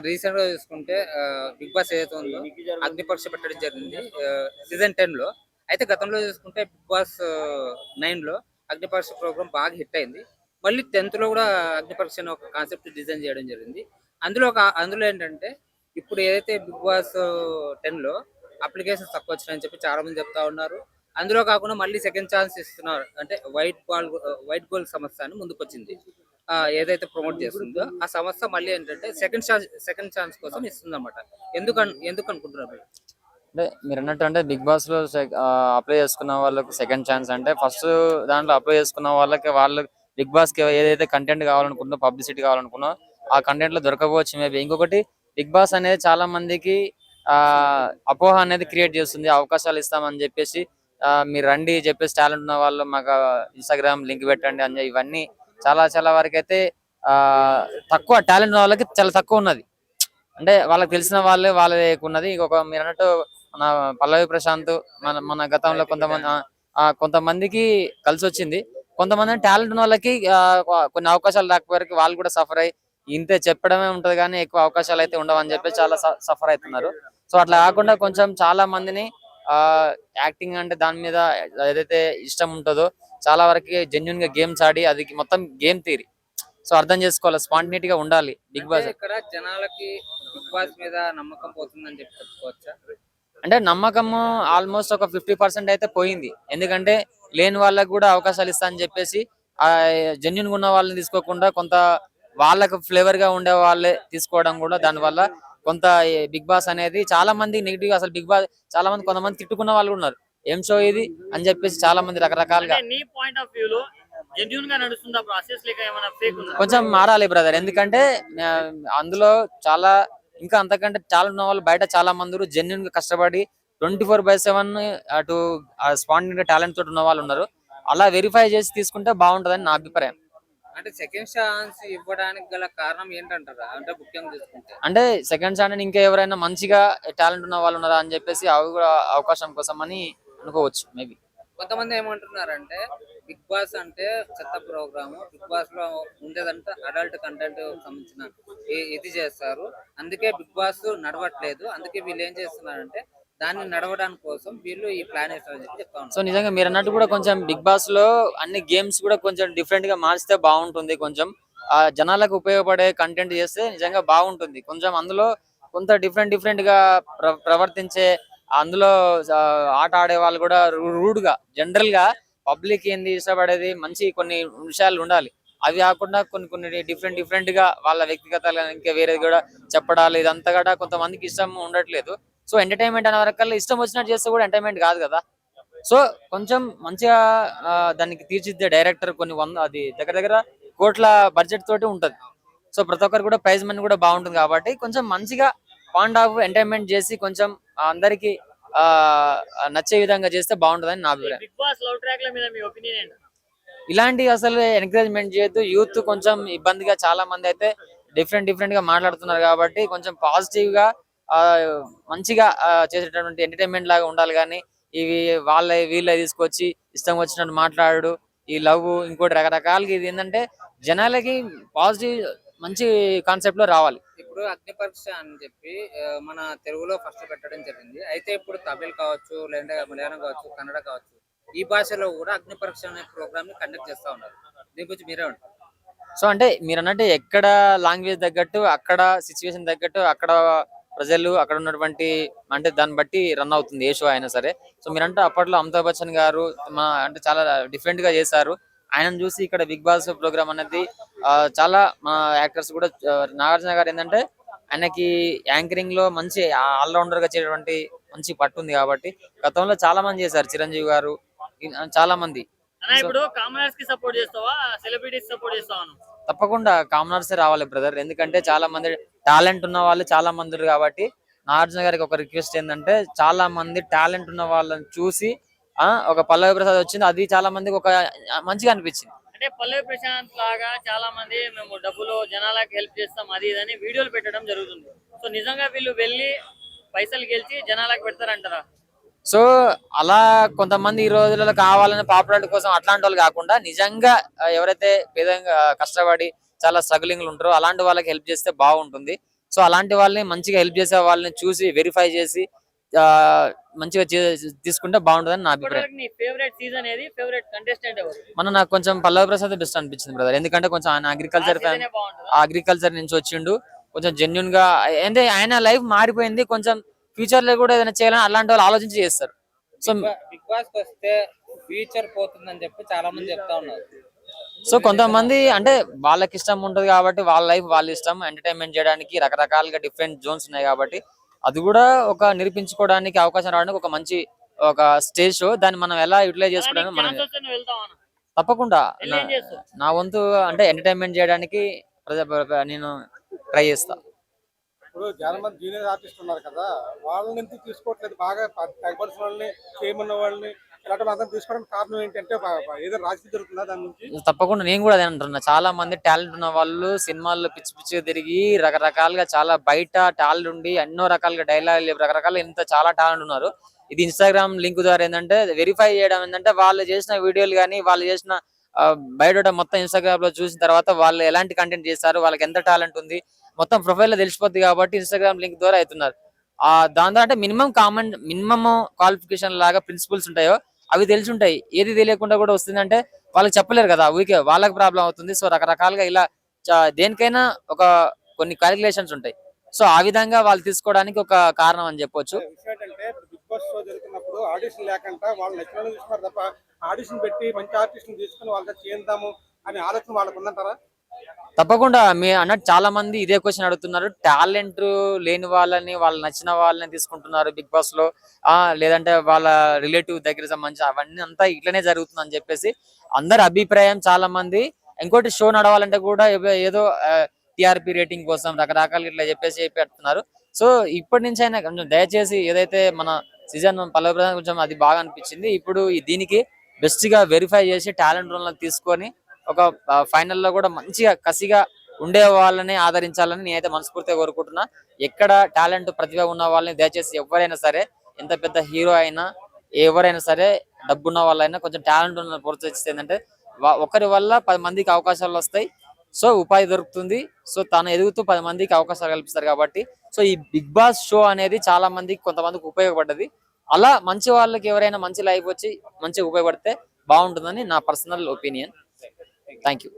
Recent గా చూసుకుంటే big boss ఏదైతే ఉందో అగ్నిపరీక్ష పెట్టడం జరిగింది సీజన్ 10 లో. అయితే గతంలో చూసుకుంటే బిగ్ బాస్ 9 లో అగ్నిపరీక్ష ప్రోగ్రామ్ బాగా హిట్ అయింది. మళ్ళీ 10th లో కూడా అగ్నిపరీక్ష అనే ఒక కాన్సెప్ట్ డిజైన్ చేయడం జరిగింది. అందులో ఏంటంటే ఇప్పుడు ఏదైతే బిగ్ బాస్ 10 లో అప్లికేషన్స్ తక్కువ వచ్చినాయని చెప్పి చాలా మంది చెప్తా ఉన్నారు. అందులో కాకుండా మళ్ళీ సెకండ్ ఛాన్స్ ఇస్తున్నారు. అంటే వైట్ గోల్ సమస్య అని ముందుకొచ్చింది. ఏదైతే ప్రమోట్ చేస్తుందో ఆ సంస్థ మళ్ళీ ఏంటంటే సెకండ్ ఛాన్స్ కోసం ఇస్తుంది అనమాట. ఎందుకు అనుకుంటున్నారు మీరు? అంటే మీరు అన్నట్టు అంటే బిగ్ బాస్ లో అప్లై చేసుకున్న వాళ్ళకి సెకండ్ ఛాన్స్ అంటే ఫస్ట్ దాంట్లో అప్లై చేసుకున్న వాళ్ళు బిగ్ బాస్ కి ఏదైతే కంటెంట్ కావాలనుకున్నా పబ్లిసిటీ కావాలనుకున్నా ఆ కంటెంట్ లో దొరకవచ్చు మేబీ. ఇంకొకటి బిగ్ బాస్ అనేది చాలా మందికి ఆ అపోహ అనేది క్రియేట్ చేస్తుంది, అవకాశాలు ఇస్తామని చెప్పేసి మీరు రండి చెప్పేసి టాలెంట్ ఉన్న వాళ్ళు మాకు ఇన్స్టాగ్రామ్ లింక్ పెట్టండి అని ఇవన్నీ చాలా చాలా వరకు అయితే ఆ తక్కువ టాలెంట్ ఉన్న వాళ్ళకి చాలా తక్కువ ఉన్నది. అంటే వాళ్ళకి తెలిసిన వాళ్ళే ఉన్నది. ఇంకొక మీరు అన్నట్టు మన పల్లవి ప్రశాంత్ మన మన గతంలో కొంతమందికి కలిసి వచ్చింది. కొంతమంది టాలెంట్ ఉన్న వాళ్ళకి కొన్ని అవకాశాలు రాకపోయేసరికి వాళ్ళు కూడా సఫర్ అయ్యి ఇంతే చెప్పడమే ఉంటది కానీ ఎక్కువ అవకాశాలు అయితే ఉండవని చెప్పి చాలా సఫర్ అవుతున్నారు. సో అట్లా కాకుండా కొంచెం చాలా మందిని ఆ యాక్టింగ్ అంటే దాని మీద ఏదైతే ఇష్టం ఉంటుందో చాలా వరకు జెన్యున్ గా గేమ్స్ ఆడి అది మొత్తం గేమ్ థియరీ. సో అర్థం చేసుకోవాలి, స్పాంటినిటీ గా ఉండాలి బిగ్ బాస్. ఇక్కడ జనాలకి బిగ్ బాస్ మీద నమ్మకం పోతుందని చెప్పి చెప్పుకోవచ్చా? అంటే నమ్మకము ఆల్మోస్ట్ ఒక 50% అయితే పోయింది. ఎందుకంటే లేని వాళ్ళకి కూడా అవకాశాలు ఇస్తా అని చెప్పేసి ఆ జెన్యున్ గా ఉన్న వాళ్ళని తీసుకోకుండా కొంత వాళ్ళకు ఫ్లేవర్ గా ఉండే వాళ్ళే తీసుకోవడం కూడా దానివల్ల కొంత బిగ్ బాస్ అనేది చాలా మంది నెగిటివ్. అసలు బిగ్ బాస్ చాలా మంది కొంతమంది తిట్టుకున్న వాళ్ళు ఉన్నారు, ఏం షో ఇది అని చెప్పేసి చాలా మంది రకరకాలుగా. కొంచెం మారాలి బ్రదర్, ఎందుకంటే అందులో చాలా ఇంకా అంతకంటే చాలా ఉన్న వాళ్ళు బయట చాలా మంది జెన్యున్ గా కష్టపడి 24/7 అటు స్పాంటేనియస్ టాలెంట్ తోటి ఉన్న వాళ్ళు ఉన్నారు. అలా వెరిఫై చేసి తీసుకుంటే బాగుంటదని నా అభిప్రాయం. అంటే సెకండ్ ఛాన్స్ ఇవ్వడానికి గల కారణం ఏంటంటారా? అంటే ముఖ్యంగా చూసుకుంటే అంటే సెకండ్ ఛాన్స్ ఇంకా ఎవరైనా మంచిగా టాలెంట్ ఉన్న వాళ్ళు ఉన్నారా అని చెప్పేసి అవి కూడా అవకాశం కోసం అని అనుకోవచ్చు మేబీ. కొంతమంది ఏమంటున్నారంటే బిగ్ బాస్ అంటే చెత్త ప్రోగ్రాము, బిగ్ బాస్ లో ఉండేదంటే అడల్ట్ కంటెంట్ సంబంధించిన ఇది చేస్తారు, అందుకే బిగ్ బాస్ నడవట్లేదు, అందుకే వీళ్ళు ఏం చేస్తున్నారంటే దాన్ని నడవడానికి కోసం వీళ్ళు ఈ ప్లాన్ వేస్తారని చెప్పి చెప్తా సో ఉన్నారు. నిజంగా మీరు అన్నట్టు కూడా కొంచెం బిగ్ బాస్ లో అన్ని గేమ్స్ కూడా కొంచెం డిఫరెంట్ గా మార్చితే బాగుంటుంది. కొంచెం జనాలకు ఉపయోగపడే కంటెంట్ చేస్తే నిజంగా బాగుంటుంది. కొంచెం అందులో కొంత డిఫరెంట్ గా ప్రవర్తించే అందులో ఆట ఆడే వాళ్ళు కూడా రూడ్ గా జనరల్ గా పబ్లిక్ ఏంది ఇష్టపడేది మంచి కొన్ని విషయాలు ఉండాలి. అవి కాకుండా కొన్ని కొన్ని డిఫరెంట్ గా వాళ్ళ వ్యక్తిగతాలు ఇంకా వేరేది కూడా చెప్పడాలి. ఇదంతా కూడా కొంతమందికి ఇష్టం ఉండట్లేదు. సో ఎంటర్టైన్మెంట్ అనే వరకల్లా ఇష్టం వచ్చినట్టు చేస్తే కూడా ఎంటర్టైన్మెంట్ కాదు కదా. సో కొంచెం మంచిగా దానికి తీర్చిదిద్దే డైరెక్టర్ అది దగ్గర దగ్గర కోట్ల బడ్జెట్ తోటి ఉంటది. సో ప్రతి ఒక్కరు కూడా ప్రైజ్ మనీ కూడా బాగుంటుంది కాబట్టి కొంచెం మంచిగా పాయింట్ ఆఫ్ ఎంటర్టైన్మెంట్ చేసి కొంచెం అందరికి నచ్చే విధంగా చేస్తే బాగుంటుందని నా అభిప్రాయం. ఇలాంటి అసలు ఎంకరేజ్మెంట్ చేయొద్దు. యూత్ కొంచెం ఇబ్బందిగా చాలా మంది అయితే డిఫరెంట్ గా మాట్లాడుతున్నారు కాబట్టి కొంచెం పాజిటివ్ గా మంచిగా చేసేటటువంటి ఎంటర్టైన్మెంట్ లాగా ఉండాలి. కానీ ఇవి వీళ్ళ తీసుకొచ్చి ఇష్టం వచ్చినట్టు మాట్లాడు ఈ లవ్ ఇంకోటి రకరకాలుగా ఇది ఏంటంటే జనాలకి పాజిటివ్ మంచి కాన్సెప్ట్ లో రావాలి. ఇప్పుడు అగ్ని పరీక్ష అని చెప్పి మన తెలుగులో ఫస్ట్ పెట్టడం జరిగింది. అయితే ఇప్పుడు తమిళ్ కావచ్చు, లేదంటే మలయాళం కావచ్చు, కన్నడ కావచ్చు, ఈ భాషలో కూడా అగ్ని పరీక్ష అనే ప్రోగ్రామ్ ని కండక్ట్ చేస్తా ఉన్నారు. దీని గురించి మీరే ఉంటారు. సో అంటే మీరు అన్నట్టు ఎక్కడ లాంగ్వేజ్ తగ్గట్టు అక్కడ సిచ్యువేషన్ తగ్గట్టు అక్కడ ప్రజలు అక్కడ ఉన్నటువంటి అంటే దాన్ని బట్టి రన్ అవుతుంది ఏ షో అయినా సరే. సో మీరంటే అప్పట్లో అమితాబ్ బచ్చన్ గారు అంటే చాలా డిఫరెంట్ గా చేశారు. ఆయనను చూసి ఇక్కడ బిగ్ బాస్ ప్రోగ్రామ్ అనేది చాలా మా యాక్టర్స్ కూడా నాగార్జున గారు ఏంటంటే ఆయనకి యాంకరింగ్ లో మంచి ఆల్రౌండర్ గా చేయటువంటి మంచి పట్టు ఉంది కాబట్టి గతంలో చాలా మంది చేశారు. చిరంజీవి గారు చాలా మంది. తప్పకుండా కామనర్స్ రావాలి బ్రదర్, ఎందుకంటే చాలా మంది టాలెంట్ ఉన్న వాళ్ళు చాలా మంది కాబట్టి నాగార్జున గారికి ఒక రిక్వెస్ట్ ఏంటంటే చాలా మంది టాలెంట్ ఉన్న వాళ్ళని చూసి ఒక పల్లవి ప్రసాద్ వచ్చింది, అది చాలా మందికి ఒక మంచిగా అనిపించింది. అంటే పల్లవి ప్రశాంత్ లాగా చాలా మంది మేము డబ్బులు జనాలకు హెల్ప్ చేస్తాం అది ఇదని వీడియోలు పెట్టడం జరుగుతుంది. సో నిజంగా వీళ్ళు వెళ్ళి పైసలు గెలిచి జనాలకు పెడతారంటారా? సో అలా కొంతమంది ఈ రోజులలో కావాలని పాపులారిటీ కోసం అట్లాంటి వాళ్ళు కాకుండా నిజంగా ఎవరైతే పేదంగా కష్టపడి చాలా స్ట్రగులింగ్లు ఉంటారో అలాంటి వాళ్ళకి హెల్ప్ చేస్తే బాగుంటుంది. సో అలాంటి వాళ్ళని మంచిగా హెల్ప్ చేసే వాళ్ళని చూసి వెరిఫై చేసి మంచిగా తీసుకుంటే బాగుంటుందని నా అభిప్రాయం. నీ ఫేవరెట్ సీజన్ ఏది, ఫేవరెట్ కంటెస్టెంట్ ఎవరు? నాకు కొంచెం పల్లవి ప్రసాద్ బెస్ట్ అనిపించింది బ్రదర్, ఎందుకంటే కొంచెం ఆయన అగ్రికల్చర్ ఫ్యాన్, అగ్రికల్చర్ నుంచి వచ్చిండు, కొంచెం జెన్యున్ గా అంటే ఆయన లైఫ్ మారిపోయింది, కొంచెం ఫ్యూచర్ లో కూడా ఏదైనా చేయాలని అలాంటి వాళ్ళు ఆలోచించి చేస్తారు. సో బిగ్ బాస్ వస్తే ఫ్యూచర్ పోతుందని చెప్పి చాలా మంది చెప్తా ఉన్నారు. సో కొంతమంది అంటే వాళ్ళకి ఇష్టం ఉంటుంది కాబట్టి వాళ్ళ లైఫ్ వాళ్ళ ఇష్టం, ఎంటర్టైన్మెంట్ చేయడానికి రకరకాలుగా డిఫరెంట్ జోన్స్ ఉన్నాయి కాబట్టి అది కూడా ఒక నిరూపించుకోవడానికి అవకాశం రావడానికి ఒక మంచి ఒక స్టేజ్ షో, దాన్ని మనం ఎలా యూటిలైజ్ చేసుకోవడానికి మనం తప్పకుండా నా వంతు అంటే ఎంటర్టైన్మెంట్ చేయడానికి నేను ట్రై చేస్తా. ఇప్పుడు చాలా మంది జూనియర్ ఆర్టిస్ట్ ఉన్నారు కదా, వాళ్ళని ఎందుకు తీసుకోవట్లేదు? బాగా తగ్గవలసిన వాళ్ళని, చేయమన్న వాళ్ళని ఇలాంటి మాత్రం తీసుకోవడానికి కారణం ఏంటంటే ఏదో రాజకీయం జరుగుతుందా దాని నుంచి? తప్పకుండా నేను కూడా అదే అంటున్నా. చాలా మంది టాలెంట్ ఉన్న వాళ్ళు సినిమాల్లో పిచ్చి పిచ్చిగా తిరిగి రకరకాలుగా చాలా బయట టాలెంట్ ఉండి ఎన్నో రకాలుగా డైలాగ్ రకరకాల ఇంత చాలా టాలెంట్ ఉన్నారు. ఇది ఇన్స్టాగ్రామ్ లింక్ ద్వారా ఏంటంటే వెరిఫై చేయడం ఏంటంటే వాళ్ళు చేసిన వీడియోలు కానీ వాళ్ళు చేసిన బయోడేటా మొత్తం ఇన్స్టాగ్రామ్ లో చూసిన తర్వాత వాళ్ళు ఎలాంటి కంటెంట్ చేస్తారు, వాళ్ళకి ఎంత టాలెంట్ ఉంది మొత్తం ప్రొఫైల్ లో తెలిసిపోద్ది కాబట్టి ఇన్స్టాగ్రామ్ లింక్ ద్వారా అవుతున్నారు. దాని ద్వారా అంటే మినిమం క్వాలిఫికేషన్ లాగా ప్రిన్సిపల్స్ ఉంటాయో అవి తెలిసి ఉంటాయి. ఏది తెలియకుండా కూడా వస్తుందంటే వాళ్ళకి చెప్పలేరు కదా, ఊరికే వాళ్ళకి ప్రాబ్లం అవుతుంది. సో రకరకాలుగా ఇలా దేనికైనా ఒక కొన్ని క్యాలిక్యులేషన్స్ ఉంటాయి. సో ఆ విధంగా వాళ్ళు తీసుకోవడానికి ఒక కారణం అని చెప్పొచ్చు. బిగ్ బాస్ షో జరుగుతున్నప్పుడు ఆడిషన్ లేకుండా వాళ్ళు నచ్చిన చూస్తున్నారు తప్ప ఆడిషన్ పెట్టి మంచి ఆర్టిస్ట్ తీసుకుని వాళ్ళతో చేద్దాము అనే ఆలోచన వాళ్ళకు ఉందంటారా? తప్పకుండా మీ అన్నట్టు చాలా మంది ఇదే క్వశ్చన్ అడుగుతున్నారు. టాలెంట్ లేని వాళ్ళని, వాళ్ళు నచ్చిన వాళ్ళని తీసుకుంటున్నారు బిగ్ బాస్ లో, లేదంటే వాళ్ళ రిలేటివ్ దగ్గర సంబంధించి అవన్నీ అంతా ఇట్లనే జరుగుతుంది అని చెప్పేసి అందరి అభిప్రాయం. చాలా మంది ఇంకోటి షో నడవాలంటే కూడా ఏదో టిఆర్పి రేటింగ్ కోసం రకరకాలు ఇట్లా చెప్పేసి పెడుతున్నారు. సో ఇప్పటి నుంచి అయినా కొంచెం దయచేసి ఏదైతే మన సీజన్ పల్లవి ప్రధాన్ కొంచెం అది బాగా అనిపించింది, ఇప్పుడు దీనికి బెస్ట్ గా వెరిఫై చేసి టాలెంట్ వాళ్ళని తీసుకొని ఒక ఫైనల్లో కూడా మంచిగా కసిగా ఉండే వాళ్ళని ఆదరించాలని నేనైతే మనస్ఫూర్తిగా కోరుకుంటున్నా. ఎక్కడ టాలెంట్ ప్రతిభ ఉన్న వాళ్ళని దయచేసి ఎవరైనా సరే, ఎంత పెద్ద హీరో అయినా ఎవరైనా సరే, డబ్బున్న వాళ్ళైనా కొంచెం టాలెంట్ ఉన్న ప్రోత్సహిస్తే ఏంటంటే ఒకరి వల్ల 10 మందికి అవకాశాలు వస్తాయి. సో ఉపాధి దొరుకుతుంది. సో తను ఎదుగుతూ 10 మందికి అవకాశాలు కల్పిస్తారు కాబట్టి సో ఈ బిగ్ బాస్ షో అనేది చాలా మందికి కొంతమందికి ఉపయోగపడ్డది. అలా మంచి వాళ్ళకి ఎవరైనా మంచి లైఫ్ వచ్చి మంచిగా ఉపయోగపడితే బాగుంటుందని నా పర్సనల్ ఒపీనియన్. Thank you.